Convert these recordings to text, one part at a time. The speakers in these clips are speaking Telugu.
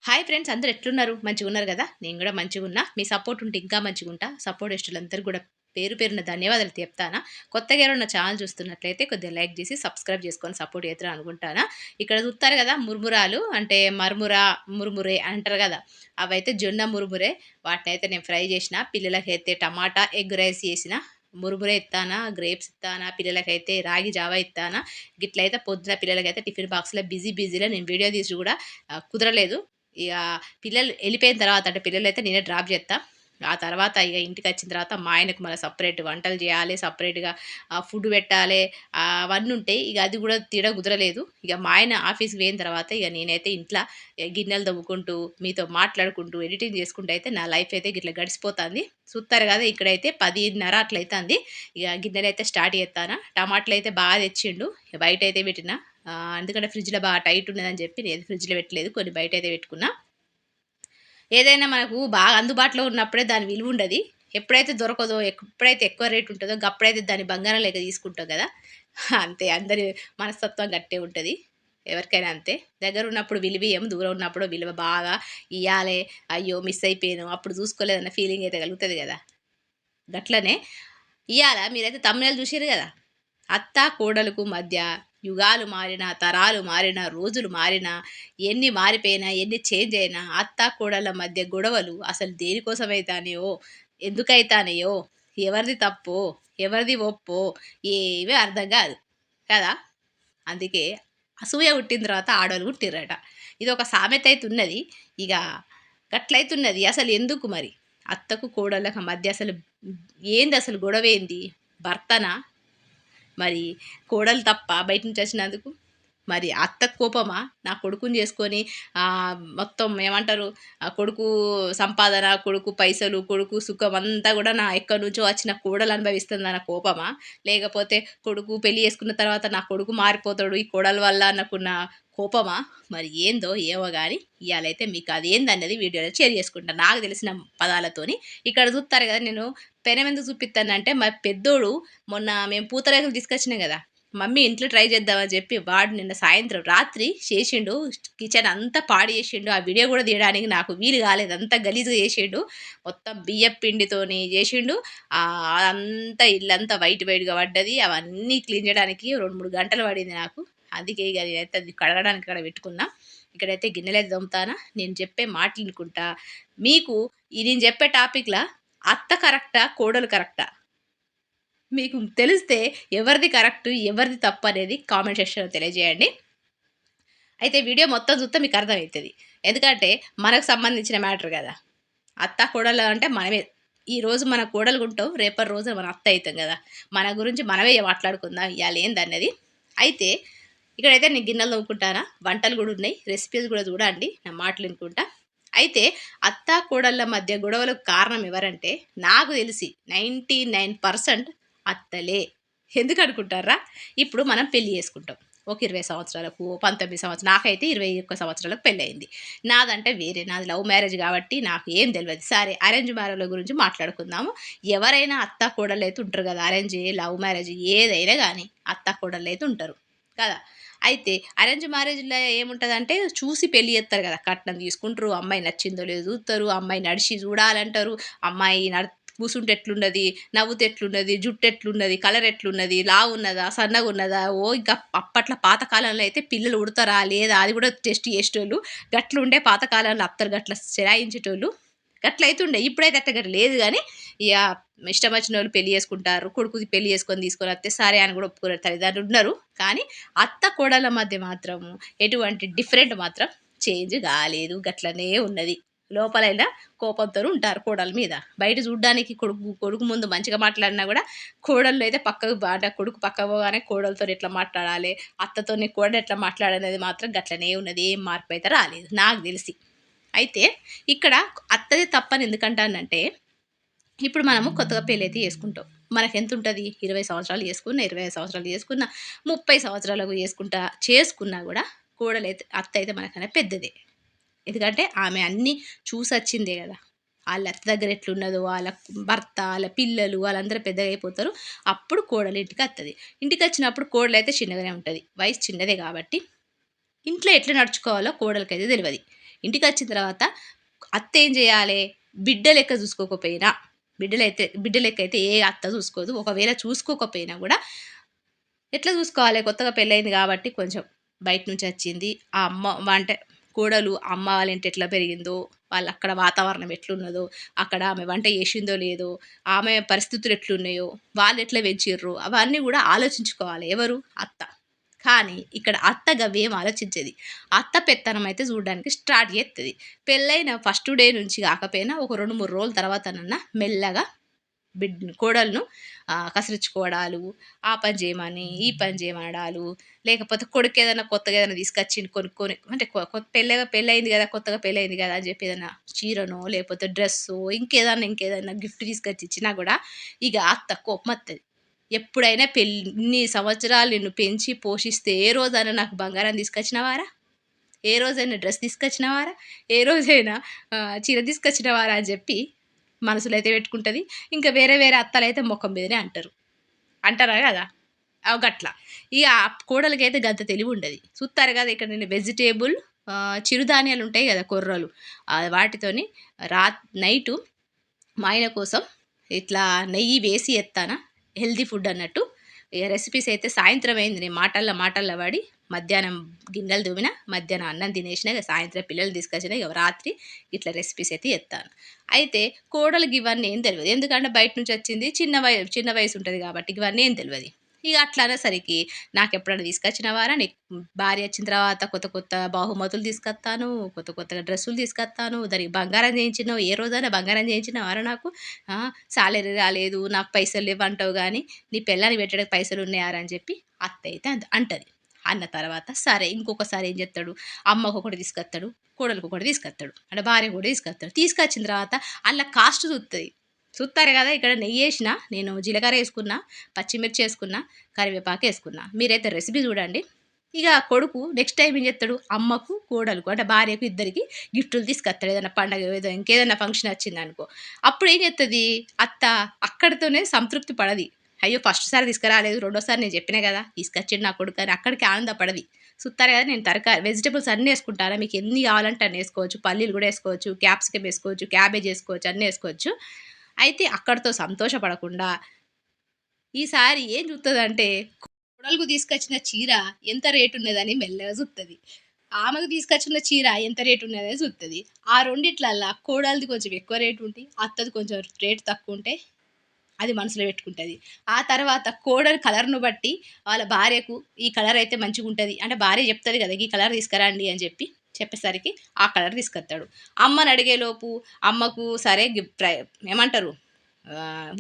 హాయ్ ఫ్రెండ్స్, అందరూ ఎట్లున్నారు? మంచిగున్నారు గదా! నేను గూడా మంచిగున్నా. మీ సపోర్ట్ ఉంటే ఇంకా మంచిగుంటా. సపోర్ట్ ఇష్టలందరికీ గూడా పేరు పేరున ధన్యవాదాలు చెప్తానా. కొత్తగా ఎవరైనా ఛానల్ చూస్తున్నట్లయితే కొద్దిగా లైక్ జేసి, సబ్స్క్రైబ్ చేసుకొని సపోర్ట్ చేత్తరు అనుకుంటానా. ఇక్కడ చూత్తారు గదా! మురుమురాలు అంటే మరమురా, మురుమురే అంటారు గదా! అవైతే జొన్న మురుమురే. వాటినైతే నేను ఫ్రై జేసిన. పిల్లలకైతే టమాటా, ఎగ్ రైస్ చేసిన. మురుమురే ఇత్తానా, గ్రేప్స్ ఇత్తానా, పిల్లలకైతే రాగి జావా ఇత్తానా. గిట్లయితే పొద్దున పిల్లలకైతే టిఫిన్ బాక్స్‌లో బిజీలో నేను వీడియో తీసి గూడా కుదరలేదు. ఇగ పిల్లలు ఎళ్ళిపోయిన తర్వాత అంటే పిల్లలైతే నేనే డ్రాప్ జేత్తా. ఆ తర్వాత ఇగ ఇంటికొచ్చిన తర్వాత మా ఆయనకు మళ్ళా సెపరేట్ వంటలు జేయాలి. సెపరేట్‌గా ఫుడ్ పెట్టాలే. అవన్నీ ఉంటాయి. ఇగ అది గూడా కుదరలేదు. ఇగ మా ఆయన ఆఫీస్‌కి పోయిన తర్వాత ఇగ నేనైతే ఇంట్ల గిన్నెలు తోముకుంటూ, మీతో మాట్లాడుకుంటూ, ఎడిటింగ్ చేసుకుంటూ అయితే నా లైఫ్ అయితే గిట్ల గడిచిపోతాంది. చూత్తారు గదా! ఇక్కడైతే 10:30 అట్లయితాంది. ఇగ గిన్నెలైతే స్టార్ట్ జేత్తానా. టమాటాలయితే బాగా తెచ్చిండు. బయటైతే పెట్టిన. ఎందుకంటే ఫ్రిడ్జ్‌లో బాగా టైట్ ఉన్నదని జెప్పి నేను ఫ్రిడ్జ్‌లో పెట్టలేదు. కొన్ని బయటైతే పెట్టుకున్నా. ఏదైనా మనకు బాగా అందుబాటులో ఉన్నప్పుడే దాని విలువుండది. ఎప్పుడైతే దొరకదో, ఎప్పుడైతే ఎక్కువ రేట్ ఉంటదో గప్పుడైతే దాన్ని బంగారం లెక్క తీసుకుంటాం గదా! అంతే అందరి మనస్తత్వం గట్టే ఉంటది. ఎవరికైనా అంతే. దగ్గరున్నప్పుడు విలువియ్యం. దూరం ఉన్నప్పుడు విలువ బాగా ఇయ్యాలే. అయ్యో! మిస్ అయిపోయాను. అప్పుడు చూసుకోలేదన్న ఫీలింగ్ అయితే కలుగుతది గదా! గట్లనే ఇయ్యాల మీరైతే థంబ్‌నెయిల్ చూసిర్రు గదా! అత్త, కోడలకు మధ్య యుగాలు మారినా, తరాలు మారినా, రోజులు మారినా, ఎన్ని మారిపోయినా, ఎన్ని చేంజ్ అయినా, అత్త, కోడళ్ళ మధ్య గొడవలు అసలు దేనికోసమైతానయో, ఎందుకైతానయో, ఎవరిది తప్పో, ఎవరిది ఒప్పో ఏవి అర్థం గాదు. కదా! అందుకే అసూయ పుట్టిన తర్వాత ఆడోళ్ళు పుట్టిర్రట. ఇదొక సామెత అయితే ఉన్నది. ఇగ గట్లయితున్నది. అసలు ఎందుకు మరి? అత్తకు, కోడళ్ళకి మధ్య అసలు ఏందసలు గొడవేంది? భర్తనా? మరి కోడలు తప్పా బయట నుంచి వచ్చినందుకు? మరి అత్తకు కోపమా? నా కొడుకుని చేసుకొని మొత్తం ఏమంటారు? కొడుకు సంపాదన, కొడుకు పైసలు, కొడుకు సుఖం అంతా గూడా నా ఎక్కడి నుంచో వచ్చిన కోడలు అనుభవిస్తుందన్న కోపమా? లేకపోతే కొడుకు పెళ్లి చేసుకున్న తర్వాత నా కొడుకు మారిపోతాడు ఈ కోడల వల్ల అనుకున్న కోపమా? మరి ఏందో ఏమో గాని ఇయాలైతే మీకు అదేందన్నది వీడియోలో షేర్ చేసుకుంటా. నాకు తెలిసిన పదాలతోని. ఇక్కడ చూత్తారు గదా! నేను పెనం ఎందుకు చూపిత్తానంటే మా పెద్దోడు మొన్న మేము పూతరేకులు తీసుకొచ్చినాం గదా! మమ్మీ ఇంట్లో ట్రై చేద్దామని చెప్పి వాడు నిన్న సాయంత్రం రాత్రి చేసిండు. కిచెన్ అంతా పాడు చేసిండు. ఆ వీడియో గూడా తీయడానికి నాకు వీలు కాలేదు. అంతా గలీజుగా చేసిండు. మొత్తం బియ్యపు పిండితోని చేసిండు. అదంతా ఇల్లంతా వైట్‌గా పడ్డది. అవన్నీ క్లీన్ చేయడానికి 2, 3 గంటలు పడింది నాకు. అందుకే ఇగ నేనైతే అది కడగడానికి ఇక్కడ పెట్టుకున్నా. ఇక్కడైతే గిన్నెలైతే తోముతానా. నేను చెప్పే మాటలు ఇనుకుంటా. మీకు ఈ నేను చెప్పే టాపిక్‌ల అత్త కరెక్టా? కోడలు కరెక్టా? మీకు తెలిస్తే ఎవరిది కరెక్ట్, ఎవరిది తప్పనేది కామెంట్ సెక్షన్‌లో తెలియజేయండి. అయితే వీడియో మొత్తం చూస్తే మీకు అర్థమైతది. ఎందుకంటే మనకు సంబంధించిన మ్యాటర్ గదా! అత్త, కోడలు అంటే మనమే. ఈరోజు మన కోడలుగుంటాం. రేపటి రోజు మన అత్త అయితాం గదా! మన గురించి మనమే మాట్లాడుకుందాం ఇయాలేందన్నది. అయితే ఇక్కడైతే నేను గిన్నెలు తోముకుంటానా. వంటలు గూడా ఉన్నాయి. రెసిపీస్ గూడా చూడండి. నా మాటలు ఇనుకుంటా. అయితే అత్త, కోడళ్ళ మధ్య గొడవలకు కారణం ఎవరంటే నాకు తెలిసి 99% అత్తలే. ఎందుకనుకుంటార్రా? ఇప్పుడు మనం పెళ్లి చేసుకుంటాం. ఒక 20 సంవత్సరాలకు, 19 సంవత్సరాలు నాకైతే 21 సంవత్సరాలకు పెళ్లయింది. నాదంటే వేరే. నాది లవ్ మ్యారేజ్ గాబట్టి నాకు ఏం తెలవదు. సరే అరేంజ్ మ్యారేజ్‌ల గురించి మాట్లాడుకుందాము. ఎవరైనా అత్త, కోడళ్ళైతే ఉంటారు గదా! అరేంజ్, లవ్ మ్యారేజ్ ఏదైనా గానీ అత్త, కోడళ్ళైతే ఉంటారు. కదా! అయితే అరేంజ్ మ్యారేజ్‌లో ఏముంటదంటే చూసి పెళ్లి చేస్తారు గదా! కట్నం తీసుకుంటారు. అమ్మాయి నచ్చిందో లేదో చూత్తరు. అమ్మాయి నడిషి చూడాలంటారు. అమ్మాయి కూసుంటే ఎట్లున్నది? నవ్వుతే ఎట్లున్నది? జుట్టు ఎట్లున్నది? కలర్ ఎట్లున్నది? లావున్నదా? సన్నగున్నదా? ఇంకా అప్పట్లో పాత కాలంలో అయితే పిల్లలు పుడతారా? లేదా? అది కూడా టెస్ట్ చేసేటోళ్ళు. గట్లుండే పాత కాలంలో అత్తరు గట్ల చెలాయించేటోళ్ళు. గట్లయితుండే. ఇప్పుడైతే అట్ట లేదు గానీ, ఇగ ఇష్టం వచ్చినోళ్ళు పెళ్లి చేసుకుంటారు. కొడుకుది పెళ్లి చేసుకొని తీసుకొనొత్తే సరే అని కూడా ఒప్పుకునే తల్లిదండ్రులున్నారు. కానీ అత్త, కోడళ్ళ మధ్య మాత్రం ఎటువంటి డిఫరెంట్ మాత్రం చేంజ్ గాలేదు. గట్లనే ఉన్నది. లోపలైనా కోపంతోని ఉంటారు కోడళ్ళ మీద. బయట చూడ్డానికి కొడుకు ముందు మంచిగా మాట్లాడినా గూడా, కోడళ్ళు అయితే పక్కకు అంటే కొడుకు పక్కకు పోగానే కోడలతోని ఎట్లా మాట్లాడాలి, అత్తతోని కోడలు ఎట్లా మాట్లాడాలనేది మాత్రం గట్లనే ఉన్నది. ఏం మార్పయితే రాలేదు నాకు తెలిసి. అయితే ఇక్కడ అత్తది తప్పని ఎందుకంటానంటే, ఇప్పుడు మనము కొత్తగా పెళ్ళైతే చేసుకుంటాం. మనకెంతుంటది? 20 సంవత్సరాలు చేసుకున్నా, 25 సంవత్సరాలు చేసుకున్నా, 30 సంవత్సరాలకు చేసుకున్నా గూడా అత్తయితే మనకన్నా పెద్దదే. ఎందుకంటే ఆమె అన్నీ చూసొచ్చిందే గదా! ఆళ్ళ అత్త దగ్గర ఎట్లున్నదో, ఆళ్ళ భర్త, ఆళ్ళ పిల్లలు వాళ్ళందరూ పెద్దగయిపోతారు. అప్పుడు కోడలు ఇంటికత్తది. ఇంటికొచ్చినప్పుడు కోడలయితే చిన్నగానే ఉంటది. వయసు చిన్నదే గాబట్టి ఇంట్లో ఎట్లా నడుచుకోవాలో కోడలికైతే తెలవది. ఇంటికి వచ్చిన తర్వాత అత్త ఏం చేయాలి, బిడ్డ లెక్క చూసుకోకపోయినా, బిడ్డ లెక్క అయితే ఏ అత్త చూసుకోదు. ఒకవేళ చూసుకోకపోయినా కూడా ఎట్లా చూసుకోవాలి, కొత్తగా పెళ్ళయింది కాబట్టి కొంచెం బయట నుంచి వచ్చింది, ఆ అమ్మ అంటే కోడలు అమ్మ వాళ్ళ ఇంటి ఎట్లా పెరిగిందో, వాళ్ళు అక్కడ వాతావరణం ఎట్లున్నదో, అక్కడ ఆమె వంట చేసిందో లేదో, ఆమె పరిస్థితులు ఎట్లున్నాయో, వాళ్ళు ఎట్లా పెంచిర్రు, అవన్నీ కూడా ఆలోచించుకోవాలి ఎవరు, అత్త. కానీ ఇక్కడ అత్త గవ్వేం ఆలోచించేది, అత్త పెత్తనం అయితే చూడడానికి స్టార్ట్ చేస్తుంది. పెళ్ళైన ఫస్ట్ డే నుంచి కాకపోయినా ఒక 2-3 రోజుల తర్వాతనన్నా మెల్లగా కోడలను కసిరించుకోవడాలు, ఆ పని చేయమని ఈ పని చేయమనడాలు, లేకపోతే కొడుకు ఏదైనా కొత్తగా ఏదైనా తీసుకొచ్చి కొనుక్కొని, అంటే పెళ్ళయింది కదా, కొత్తగా పెళ్ళయింది కదా అని చెప్పి ఏదైనా చీరనో లేకపోతే డ్రెస్సో ఇంకేదైనా గిఫ్ట్ తీసుకొచ్చి ఇచ్చినా కూడా ఇక అత్త కోపం వస్తుంది. ఎప్పుడైనా ఇన్ని సంవత్సరాలు నిన్ను పెంచి పోషిస్తే ఏ రోజైనా నాకు బంగారం తీసుకొచ్చినవారా, ఏ రోజైనా డ్రెస్ తీసుకొచ్చినవారా, ఏ రోజైనా చీర తీసుకొచ్చినవారా అని చెప్పి మనసులో అయితే పెట్టుకుంటుంది. ఇంకా వేరే వేరే అత్తలైతే ముఖం మీదనే అంటారు, అంటారా కదా, అవి గట్ల. ఇక ఆ కోడలికైతే గంత తెలివి ఉండదు. చూస్తారు కదా ఇక్కడ నేను వెజిటేబుల్ చిరుధాన్యాలు ఉంటాయి కదా, కొర్రలు, వాటితోని రా నైటు మా ఆయన కోసం ఇట్లా నెయ్యి వేసి ఎత్తానా, హెల్తీ ఫుడ్ అన్నట్టు. ఇక రెసిపీస్ అయితే సాయంత్రం అయింది, నేను మాటల్లో పడి మధ్యాహ్నం గిన్నెలు దువ్విన, మధ్యాహ్నం అన్నం తినేసిన, ఇక సాయంత్రం పిల్లలు తీసుకొచ్చిన, ఇక రాత్రి ఇట్లా రెసిపీస్ అయితే ఎత్తాను. అయితే కోడలికి ఇవన్నీ ఏం తెలియదు, ఎందుకంటే బయట నుంచి వచ్చింది, చిన్న వయసు ఉంటుంది కాబట్టి ఇవన్నీ ఏం తెలియదు. ఇక అట్లా అనేసరికి నాకు ఎప్పుడైనా తీసుకొచ్చినవారా, నీకు భార్య వచ్చిన తర్వాత కొత్త కొత్త బహుమతులు తీసుకొస్తాను, కొత్త కొత్తగా డ్రెస్సులు తీసుకొస్తాను, దానికి బంగారం చేయించినావు, ఏ రోజైనా బంగారం చేయించినవారా నాకు, సాలరీ రాలేదు, నాకు పైసలు లేవు అంటావు, కానీ నీ పిల్లని పెట్టడానికి పైసలు ఉన్నాయారా అని చెప్పి అత్త అయితే అంటది. అన్న తర్వాత సరే ఇంకొకసారి ఏం చేస్తాడు, అమ్మకు ఒకటి తీసుకొస్తాడు, కోడలికి ఒకటి తీసుకొస్తాడు, అంటే భార్య కూడా తీసుకొస్తాడు. తీసుకొచ్చిన తర్వాత అలా కాస్ట్ చూస్తుంది. చూస్తారు కదా ఇక్కడ నెయ్యి వేసిన, నేను జీలకర్ర వేసుకున్నా, పచ్చిమిర్చి వేసుకున్నా, కరివేపాకు వేసుకున్నా, మీరైతే రెసిపీ చూడండి. ఇక కొడుకు నెక్స్ట్ టైం ఏం చేస్తాడు, అమ్మకు కోడలకు అంటే భార్యకు ఇద్దరికి గిఫ్టులు తీసుకొస్తాడు, ఏదైనా పండగ ఏదో ఇంకేదైనా ఫంక్షన్ వచ్చింది అనుకో. అప్పుడు ఏం చేస్తుంది అత్త, అక్కడితోనే సంతృప్తి పడది. అయ్యో ఫస్ట్ సారి తీసుకురాలేదు, రెండోసారి నేను చెప్పినా కదా తీసుకొచ్చిండు నా కొడుకు అని అక్కడికి ఆనందపడది. చూస్తారు కదా నేను తరకారీ వెజిటేబుల్స్ అన్నీ వేసుకుంటాను, మీకు ఎన్ని కావాలంటే అన్నీ వేసుకోవచ్చు, పల్లీలు కూడా వేసుకోవచ్చు, క్యాప్సికమ్ వేసుకోవచ్చు, క్యాబేజ్ వేసుకోవచ్చు, అన్నీ వేసుకోవచ్చు. అయితే అక్కడితో సంతోషపడకుండా ఈసారి ఏం చూస్తుందంటే, కోడలకు తీసుకొచ్చిన చీర ఎంత రేటు ఉన్నదని మెల్లగా చూస్తుంది, ఆమెకు తీసుకొచ్చిన చీర ఎంత రేటు ఉన్నదని చూస్తుంది. ఆ రెండిట్లల్లా కోడలిది కొంచెం ఎక్కువ రేటు ఉంటే, అత్తది కొంచెం రేటు తక్కువ ఉంటే అది మనసులో పెట్టుకుంటుంది. ఆ తర్వాత కోడలు కలర్‌ను బట్టి వాళ్ళ భార్యకు ఈ కలర్ అయితే మంచిగుంటది, అంటే భార్య చెప్తది కదా, ఈ కలర్ తీసుకురండి అని చెప్పేసరికి ఆ కలర్ తీసుకొస్తాడు. అమ్మని అడిగేలోపు అమ్మకు సరే ఏమంటారు,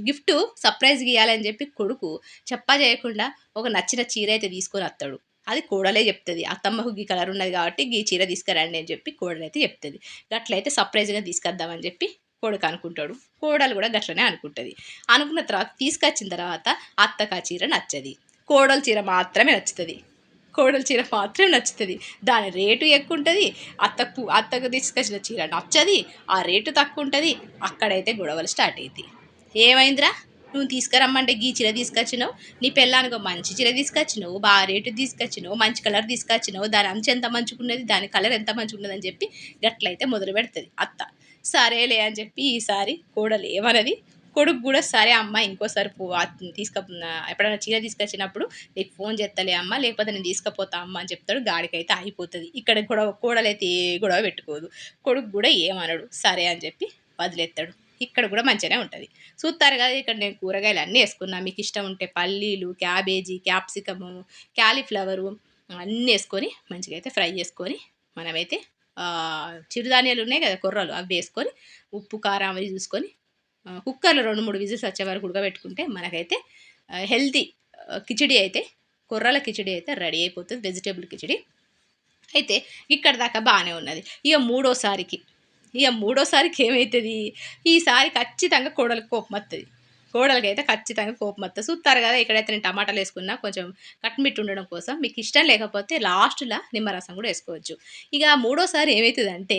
గిఫ్ట్ సర్ప్రైజ్‌గా ఇయ్యాలని చెప్పి కొడుకు చెప్పా చేయకుండా ఒక నచ్చిన చీర అయితే తీసుకొని వస్తాడు. అది కోడలే చెప్తది, అత్తమ్మకు గీ కలర్ ఉన్నది కాబట్టి గీ చీర తీసుకురండి అని చెప్పి కోడలైతే చెప్తది. గట్లయితే సర్ప్రైజ్‌గా తీసుకొద్దామని చెప్పి కొడుకు అనుకుంటాడు, కోడలు కూడా గట్లనే అనుకుంటుంది. అనుకున్న తర్వాత తీసుకొచ్చిన తర్వాత అత్తకు ఆ చీర నచ్చది, కోడలు చీర మాత్రమే నచ్చుతుంది. కోడలు చీర మాత్రమే నచ్చుతుంది, దాని రేటు ఎక్కువ ఉంటుంది. అత్తకు తీసుకొచ్చిన చీర నచ్చది, ఆ రేటు తక్కువ ఉంటుంది. అక్కడైతే గొడవలు స్టార్ట్ అవుతాయి. ఏమైందిరా, నువ్వు తీసుకురమ్మంటే గీ చీర తీసుకొచ్చినావు, నీ పెళ్ళానికి మంచి చీర తీసుకొచ్చినావు, బాగా రేటు తీసుకొచ్చినావు, మంచి కలర్ తీసుకొచ్చినావు, దాని అంచు ఎంత మంచిగున్నది, దాని కలర్ ఎంత మంచిగున్నది అని చెప్పి గట్లయితే మొదలు పెడుతుంది అత్త. సరేలే అని చెప్పి ఈసారి కోడలు ఏమన్నది, కొడుకు కూడా సరే అమ్మ ఇంకోసారి ఎప్పుడైనా చీర తీసుకొచ్చినప్పుడు నీకు ఫోన్ చేస్తలే అమ్మ, లేకపోతే నేను తీసుకుపోతా అమ్మ అని చెప్తాడు. గాడికైతే అయిపోతుంది. ఇక్కడ కోడలైతే ఏ గొడవ పెట్టుకోదు, కొడుకు కూడా ఏమనడు, సరే అని చెప్పి వదిలేస్తాడు. ఇక్కడ కూడా మంచిగానే ఉంటుంది. చూస్తారు కదా ఇక్కడ నేను కూరగాయలు అన్నీ వేసుకున్నా, మీకు ఇష్టం ఉంటే పల్లీలు, క్యాబేజీ, క్యాప్సికము, క్యాలీఫ్లవరు అన్నీ వేసుకొని మంచిగా అయితే ఫ్రై చేసుకొని మనమైతే చిరుధాన్యాలు ఉన్నాయి కదా కొర్రలు, అవి వేసుకొని ఉప్పు కారం అవి చూసుకొని కుక్కర్లో 2-3 విజిల్స్ వచ్చే వరకు ఉడకబెట్టుకుంటే మనకైతే హెల్తీ కిచిడి అయితే, కొర్రల కిచిడి అయితే రెడీ అయిపోతుంది, వెజిటేబుల్ కిచిడి. అయితే ఇక్కడ దాకా బాగానే ఉన్నది. మూడోసారికి ఏమవుతుంది, ఈసారి ఖచ్చితంగా కోడలికి కోపం వస్తుంది. కోడలికైతే ఖచ్చితంగా కోపం వస్తుంది. చూస్తారు కదా ఇక్కడైతే నేను టమాటాలు వేసుకున్నా, కొంచెం కట్మిట్ ఉండడం కోసం. మీకు ఇష్టం లేకపోతే లాస్ట్లో నిమ్మరసం కూడా వేసుకోవచ్చు. ఇక మూడోసారి ఏమవుతుందంటే,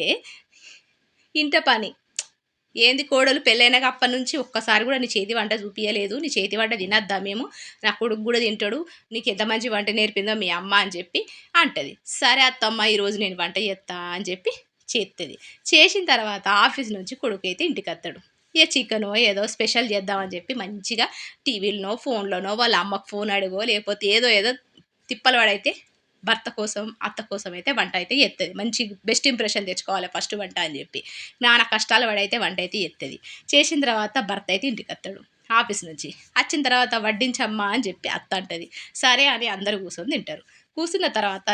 ఇంట పని ఏంది కోడలు పెళ్ళైనాక అప్పటి నుంచి ఒక్కసారి కూడా నీ చేతి వంట చూపించలేదు, నీ చేతి వంట తినద్దా మేము, నా కొడుకు కూడా తింటాడు, నీకు ఎంత మంచి వంట నేర్పిందో మీ అమ్మ అని చెప్పి అంటది. సరే అత్తమ్మ ఈరోజు నేను వంట చేస్తా అని చెప్పి చేత్తది. చేసిన తర్వాత ఆఫీస్ నుంచి కొడుకైతే ఇంటికత్తాడు. ఇగ చికెనో ఏదో స్పెషల్ చేద్దామని చెప్పి మంచిగా టీవీలనో, ఫోన్‌లోనో వాళ్ళ అమ్మకు ఫోన్ అడిగో లేకపోతే ఏదో తిప్పలు పడైతే భర్త కోసం, అత్త కోసం అయితే వంట అయితే చేత్తది. మంచి బెస్ట్ ఇంప్రెషన్ తెచ్చుకోవాలి ఫస్ట్ వంట అని చెప్పి. నానా కష్టాలు పడైతే వంట అయితే చేత్తది. చేసిన తర్వాత భర్త అయితే ఇంటికత్తాడు ఆఫీస్ నుంచి. వచ్చిన తర్వాత వడ్డించమ్మా అని చెప్పి అత్త అంటది. సరే అని అందరూ కూర్చొని తింటారు. కూర్చున్న తర్వాత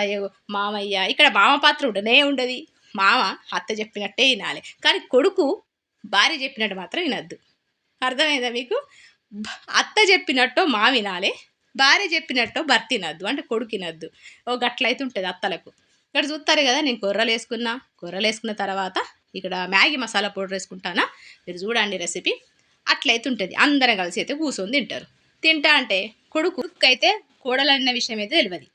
మామయ్య ఇక్కడ మామ పాత్ర ఉండనే ఉండది. మామ అత్త చెప్పినట్టే వినాలి. కానీ కొడుకు భార్య చెప్పినట్టు మాత్రం వినొద్దు. అర్థమైందా మీకు? అత్త చెప్పినట్టో మామ వినాలి. భార్య చెప్పినట్టో భర్త వినొద్దు. అంటే కొడుకు వినొద్దు. ఓ గట్లయితే ఉంటుంది అత్తలకు. ఇక్కడ చూస్తారు కదా నేను కొర్రలు వేసుకున్న తర్వాత ఇక్కడ మ్యాగీ మసాలా పౌడర్ వేసుకుంటానా, మీరు చూడండి రెసిపీ. అట్లయితే ఉంటుంది. అందరం కలిసి అయితే కూర్చొని తింటారు. తింటా అంటే కొడుకైతే కోడలన్న విషయం అయితే తెలియదు.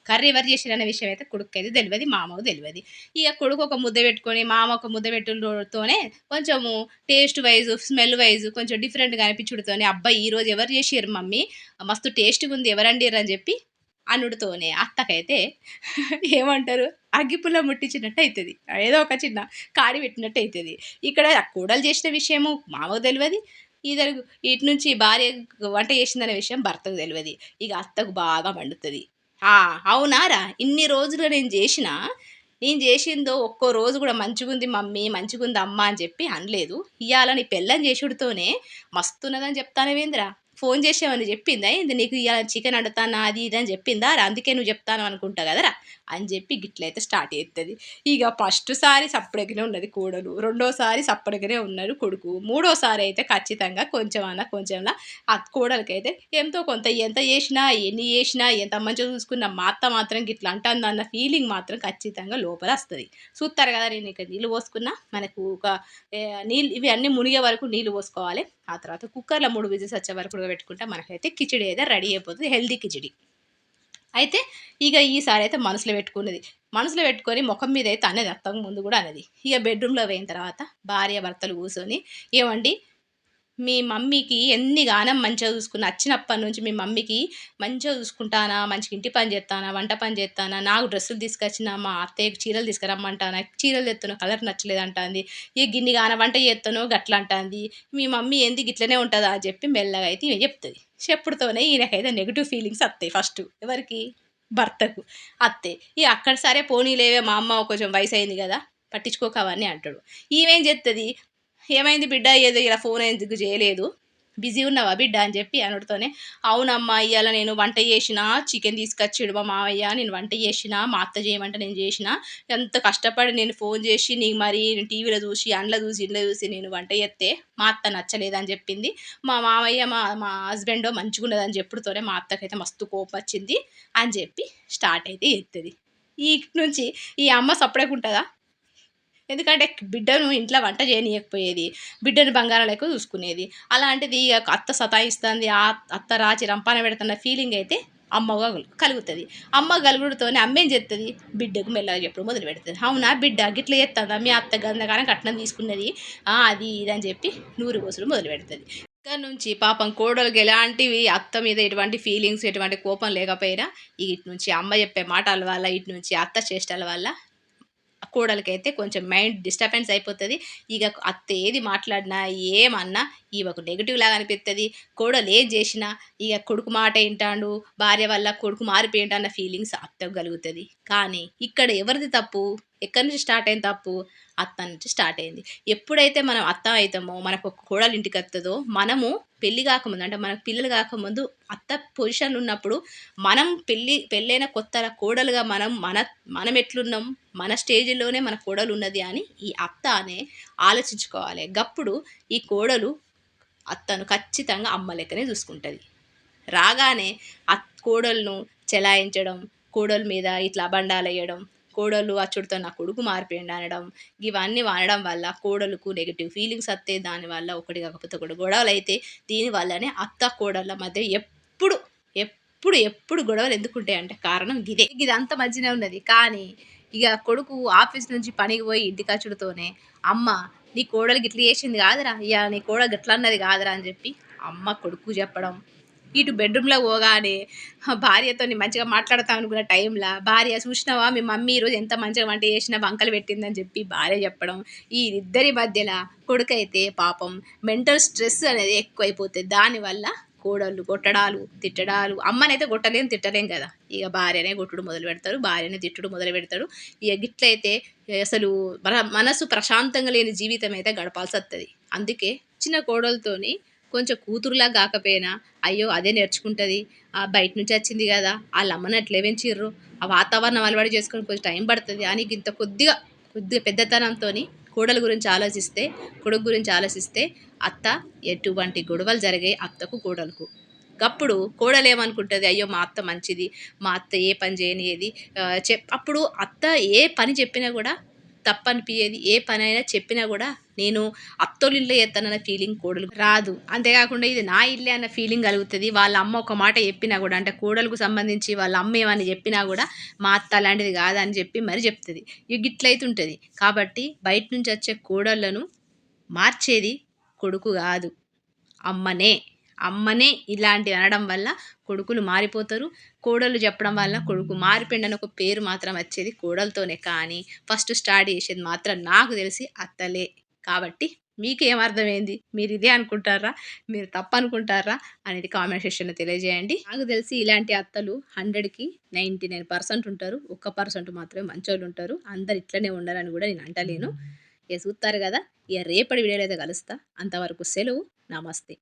కర్రీ ఎవరు చేసిరన్న విషయం అయితే కొడుకైతే తెలియదు, మామకు తెలియదు. ఇక కొడుకు ఒక ముద్ద పెట్టుకొని మామ ఒక ముద్ద పెట్టుతోనే కొంచెము టేస్ట్ వైజ్ స్మెల్ వైజ్ కొంచెం డిఫరెంట్గా అనిపించుడుతోనే అబ్బాయి ఈరోజు ఎవరు చేసారు మమ్మీ మస్తు టేస్ట్గా ఉంది ఎవరండిరు అని చెప్పి అనుడితోనే అత్తకైతే ఏమంటారు అగ్గిపుల్ల ముట్టించినట్టు అవుతుంది. ఏదో ఒక చిన్న కాడి పెట్టినట్టు అవుతుంది. ఇక్కడ కోడలు చేసిన విషయము మామకు తెలియదు, ఇద్దరు ఇటు నుంచి భార్య వంట చేసిందనే విషయం భర్తకు తెలియదు. ఇక అత్తకు బాగా మండుతుంది. అవునారా ఇన్ని రోజులు నేను చేసిందో ఒక్కో రోజు కూడా మంచిగుంది మమ్మీ మంచిగుంది అమ్మ అని చెప్పి అనలేదు. ఇవాళ నీ పెళ్ళని చేసుడితోనే మస్తున్నదని చెప్తానవేంద్రా, ఫోన్ చేసావని చెప్పిందా ఏంది నీకు, ఇవాళ చికెన్ వండుతానా అది ఇది అని చెప్పిందా రా, అందుకే నువ్వు చెప్తాను అనుకుంటా కదరా అని చెప్పి గిట్లయితే స్టార్ట్ చేస్తుంది. ఇక ఫస్ట్ సారి సప్పడగానే ఉన్నది కోడలు, రెండోసారి సప్పడగానే ఉన్నారు కొడుకు, మూడోసారి అయితే ఖచ్చితంగా కొంచెంలా ఆ కోడలికైతే ఎంతో కొంత ఎంత చేసినా ఎన్ని చేసినా ఎంత మంచిగా చూసుకున్న మా అత్త మాత్రం గిట్లా అంటుందన్న ఫీలింగ్ మాత్రం ఖచ్చితంగా లోపల వస్తుంది. చూస్తారు కదా నేను ఇక నీళ్ళు పోసుకున్నా, మనకు ఒక నీళ్ళు ఇవి అన్నీ మునిగే వరకు నీళ్ళు పోసుకోవాలి. ఆ తర్వాత కుక్కర్లో 3 విజిల్స్ వచ్చే వరకు ఉడకబెట్టుకుంటే మనకైతే కిచిడి అయితే రెడీ అయిపోతుంది, హెల్దీ కిచిడి. అయితే ఇక ఈసారి అయితే మనసులో పెట్టుకొని ముఖం మీద అయితే అనేది అత్తకు ముందు కూడా అనేది. ఇక బెడ్రూమ్లో పోయిన తర్వాత భార్య భర్తలు కూర్చొని ఏమండి మీ మమ్మీకి ఎన్ని గానం మంచిగా చూసుకున్నా, వచ్చినప్పటి నుంచి మీ మమ్మీకి మంచిగా చూసుకుంటానా, మంచిగా ఇంటి పని చేస్తానా, వంట పని చేస్తానా, నాకు డ్రెస్సులు తీసుకొచ్చిన మా అత్తయ్యకి చీరలు తీసుకురమ్మంటానా, చీరలు తెస్తాను కలర్ నచ్చలేదు అంటుంది, ఇక గిన్ని గాన వంట చేస్తాను గట్లా అంటుంది, మీ మమ్మీ ఏంది గిట్లనే ఉంటుందా అని చెప్పి మెల్లగా అయితే ఈమె చెప్తుంది. చెప్పుడుతోనే ఈయనకైతే నెగిటివ్ ఫీలింగ్స్ వస్తాయి ఫస్ట్. ఎవరికి? భర్తకు. అత్తే ఇక అక్కడ సరే పోనీలేవే మా అమ్మ కొంచెం వయసు అయింది కదా పట్టించుకోక అవన్నీ అంటాడు. ఈమెం చేస్తుంది, ఏమైంది బిడ్డ ఏదో ఇలా ఫోన్ ఎందుకు చేయలేదు, బిజీ ఉన్నావా బిడ్డ అని చెప్పి అనుడితోనే అవునమ్మా ఇవాళ నేను వంట చేసిన, చికెన్ తీసుకొచ్చిడు మా మావయ్య, నేను వంట చేసిన, మా అత్త చేయమంటే నేను చేసిన, ఎంత కష్టపడి నేను ఫోన్ చేసి నీకు మరి నేను టీవీలో చూసి అండ్లో చూసి ఇంట్లో చూసి నేను వంట చేస్తే మా అత్త నచ్చలేదని చెప్పింది, మా మావయ్య మా హస్బెండ్ మంచిగున్నదని చెప్పుడుతోనే మా అత్తకైతే మస్తు కోపం వచ్చింది అని చెప్పి స్టార్ట్ అయితే చేస్తుంది. ఈ నుంచి ఈ అమ్మ సపరేట్గా ఉంటుందా, ఎందుకంటే బిడ్డను ఇంట్లో వంట చేయనీయకపోయేది, బిడ్డను బంగారం లెక్క చూసుకునేది. అలాంటిది ఇక అత్త సతాయిస్తుంది, ఆ అత్త రాచి రంపాన పెడుతున్న ఫీలింగ్ అయితే అమ్మగా కలుగుతుంది. అమ్మ కలుగుడుతోనే అమ్మేం చేస్తుంది, బిడ్డకు మెల్లగా చెప్పడం మొదలు పెడుతుంది. అవునా బిడ్డ గిట్ల చేస్తుందా మీ అత్త గంధకారం కట్నం తీసుకున్నది అది ఇది అని చెప్పి నూరు కోసులు మొదలు పెడుతుంది. ఇక్కడ నుంచి పాపం కోడలికి ఎలాంటివి అత్త మీద ఎటువంటి ఫీలింగ్స్ ఎటువంటి కోపం లేకపోయినా ఇటు నుంచి అమ్మ చెప్పే మాటల వల్ల ఇటు నుంచి అత్త చేష్టల వల్ల కోడలికైతే కొంచెం మైండ్ డిస్టర్బెన్స్ అయిపోతుంది. ఇక అత్త ఏది మాట్లాడినా ఏమన్నా ఈమెకు నెగిటివ్ లాగా అనిపిస్తుంది. కోడలు ఏం చేసినా ఇక కొడుకు మాట వింటాడు, భార్య వల్ల కొడుకు మారిపోయిండు అన్న ఫీలింగ్స్ అత్తకు కలుగుతుంది. కానీ ఇక్కడ ఎవరిది తప్పు, ఎక్కడి నుంచి స్టార్ట్ అయింది తప్పు, అత్త నుంచి స్టార్ట్ అయింది. ఎప్పుడైతే మనం అత్త అవుతామో మనకు ఒక కోడలు ఇంటికి వస్తుందో, మనము పెళ్ళి కాకముందు అంటే మనకు పిల్లలు కాకముందు అత్త పొజిషన్లో ఉన్నప్పుడు మనం పెళ్ళైన కొత్త కోడలుగా మనం ఎట్లున్నాం, మన స్టేజ్‌లోనే మన కోడలు ఉన్నది అని ఈ అత్త అనే ఆలోచించుకోవాలి. గప్పుడు ఈ కోడలు అత్తను ఖచ్చితంగా అమ్మ లెక్కనే చూసుకుంటది. రాగానే కోడలను చెలాయించడం, కోడల మీద ఇట్లా అబండాలేయడం, కోడలు అచ్చుడితో నా కొడుకు మారిపోయిండు అనడం, ఇవన్నీ అనడం వల్ల కోడలుకు నెగెటివ్ ఫీలింగ్స్ వస్తాయి. దానివల్ల ఒకటి కాకపోతే ఒకటి గొడవలైతే దీనివల్లనే అత్త కోడళ్ళ మధ్య ఎప్పుడు గొడవలు ఎందుకుంటాయంటే కారణం గిదే. ఇదంతా మంచిగానే ఉన్నది. కానీ ఇక కొడుకు ఆఫీస్ నుంచి పనికి పోయి ఇంటికచ్చుడుతోనే అమ్మ నీ కోడలు గిట్ల చేసింది కాదురా, ఇక నీ కోడలు గట్ల అన్నది కాదురా అని చెప్పి అమ్మ కొడుకు చెప్పడం, ఇటు బెడ్రూమ్‌లో పోగానే భార్యతోని మంచిగా మాట్లాడతా అనుకున్న టైంల భార్య "చూసినావా మీ మమ్మీ ఈరోజు ఎంత మంచిగా వంట చేసినా వంకలు పెట్టిందని" చెప్పి భార్య చెప్పడం. ఈ ఇద్దరి మధ్యల కొడుకైతే పాపం మెంటల్ స్ట్రెస్ అనేది ఎక్కువైపోతది. దానివల్ల కోడళ్ళు కొట్టడాలు, తిట్టడాలు అమ్మనైతే కొట్టలేం, తిట్టలేం కదా! ఇగ భార్యనే కొట్టుడు మొదలుపెడతారు. భార్యనే తిట్టుడు మొదలుపెడతాడు. ఇగ గిట్లయితే అసలు మనసు ప్రశాంతంగా లేని జీవితం అయితే గడపాల్సొత్తది. అందుకే చిన్న కోడలతోని కొంచెం కూతురులా గాకపోయినా, అయ్యో! అదే నేర్చుకుంటది. బయట నుంచి వచ్చింది గదా! ఆళ్ళమ్మని ఎట్లా పెంచిర్రు, ఆ వాతావరణం అలవాటు చేసుకొని కొంచెం టైం పడతది అని గింత కొద్దిగా పెద్దతనంతోని కోడలు గురించి ఆలోచిస్తే, కొడుకు గురించి ఆలోచిస్తే అత్త ఎటువంటి గొడవలు జరిగాయి అత్తకు, కోడలుకు. గప్పుడు కోడలేమనుకుంటది, అయ్యో! మా అత్త మంచిది. మా అత్త ఏ పని చేయనియ్యది. అప్పుడు అత్త ఏ పని చెప్పినా గూడా తప్పనిపియది. ఏ పనైనా చెప్పినా గూడా నేను అత్తోళ్ళింట్లో చేత్తనన్న ఫీలింగ్ కోడలికి రాదు. అంతేగాకుండా ఇది నా ఇల్లే అన్న ఫీలింగ్ కలుగుతది. వాళ్ళ అమ్మ ఒక మాట చెప్పినా గూడా అంటే కోడలుకు సంబంధించి వాళ్ళ అమ్మ ఏమన్నా చెప్పినా గూడా మా అత్త అలాంటిది కాదని చెప్పి మరి చెప్తది. ఇగ గిట్లయితుంటది. కాబట్టి బయట నుంచి వచ్చే కోడళ్ళను మార్చేది కొడుకు గాదు. అమ్మనే. అమ్మనే ఇలాంటివి అనడం వల్ల కొడుకులు మారిపోతారు. కోడళ్ళు చెప్పడం వల్ల కొడుకు మారిపోయిండని ఒక పేరు మాత్రం వచ్చేది కోడలతోనే. కానీ ఫస్ట్ స్టార్ట్ చేసేది మాత్రం నాకు తెలిసి అత్తలే. కాబట్టి మీకేమర్థమైంది? మీరు ఇదే అనుకుంటారా? మీరు తప్పనుకుంటారా? అనేది కామెంట్ సెక్షన్‌లో తెలియజేయండి. నాకు తెలిసి ఇలాంటి అత్తలు 100కి 99% ఉంటారు. 1% మాత్రమే మంచోళ్ళుంటారు. అందరు ఇట్లనే ఉండాలని గూడా నేను అంటలేను. ఇగ చూత్తారు గదా! ఇగ రేపటి వీడియోలో అయితే కలుస్తా. అంతవరకు సెలవు. నమస్తే.